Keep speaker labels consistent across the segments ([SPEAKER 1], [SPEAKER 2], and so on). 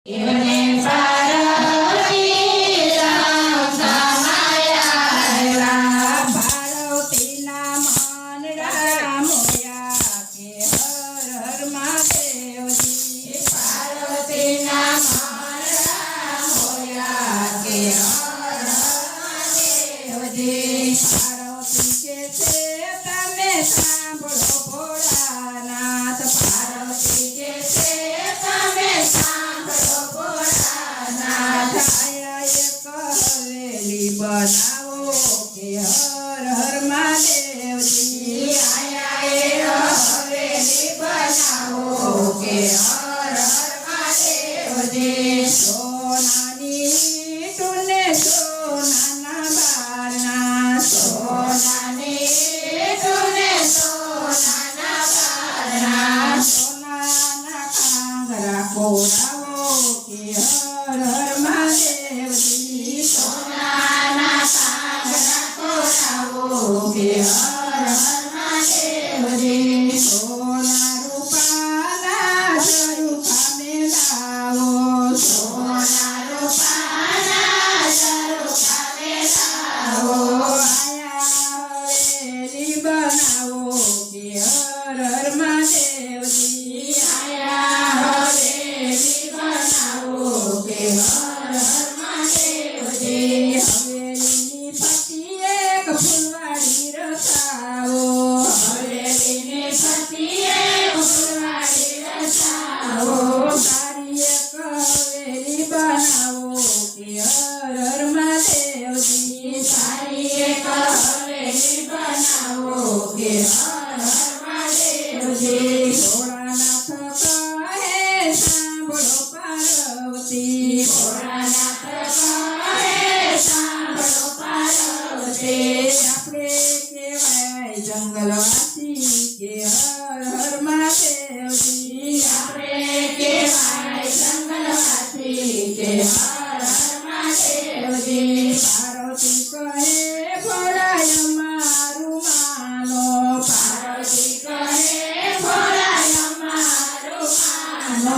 [SPEAKER 1] એવને પાર્વતી રામ સમાયા પાર્વતીના મન રામ હોયા કે હર હર મહાદેવજી પાર્વતીના મન રામ હોયા કે હર હર મહાદેવજી પાર્વતી કે છે તમે સાંભળો ભોળાનાથ પાર્વતી કે છે તમે बनाओ के हर हर महादेवजी आया हवेली बनाओ के हर हर महादेवजी सोनानी टूने सोनाना बारना सोनानी टूने सोनाना बारना सोनाना कांगरा कोराओ के हर हर महादेवजी के हर हर महादेवजी सोना रूपाना स्वरूपा में लाओ सोना रूपाना स्वरूपा में लाओ आया हवेली बनाओ के हर हर महादेवजी आया हवेली बनाओ के हर हर महादेवजी हवेली पति एक फुलवाड़ी रसाओ हवेली पति एक फुलवाड़ी रसाओ सारी एक हवेली बनाओ के हर हर महादेवजी सारी एक हवेली बनाओ के हर हर महादेवजी भोलानाथ कहे सांभळो पार्वती भोलानाथ कहे सांभळो पार्वती આપણે કહેવાય જંગલવાસી કે હર હર મહાદેવજી આપણે કહેવાય જંગલવાસી કે હર હર મહાદેવજી પાર્વતી કહે ભોળાય મારું માનો પાર્વતી કહે ભોળાય મારું માનો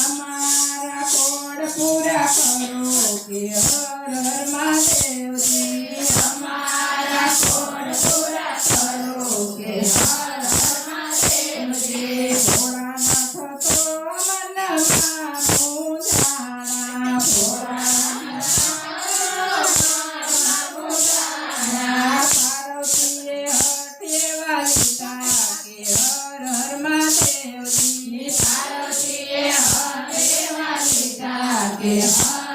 [SPEAKER 1] અમારા કોડ પૂરા કરો કે હર હર મહાદેવજી અમારા કોડ પૂરા કરો કે હર હર મહાદેવજી ભોળાનાથ તો મનમાં મૂંઝાણા ભોળાનાથ પાર્વતીએ હટેવા લીધા કે હર હર મહાદેવજી પાર્વતીએ હટેવા લીધા કે હર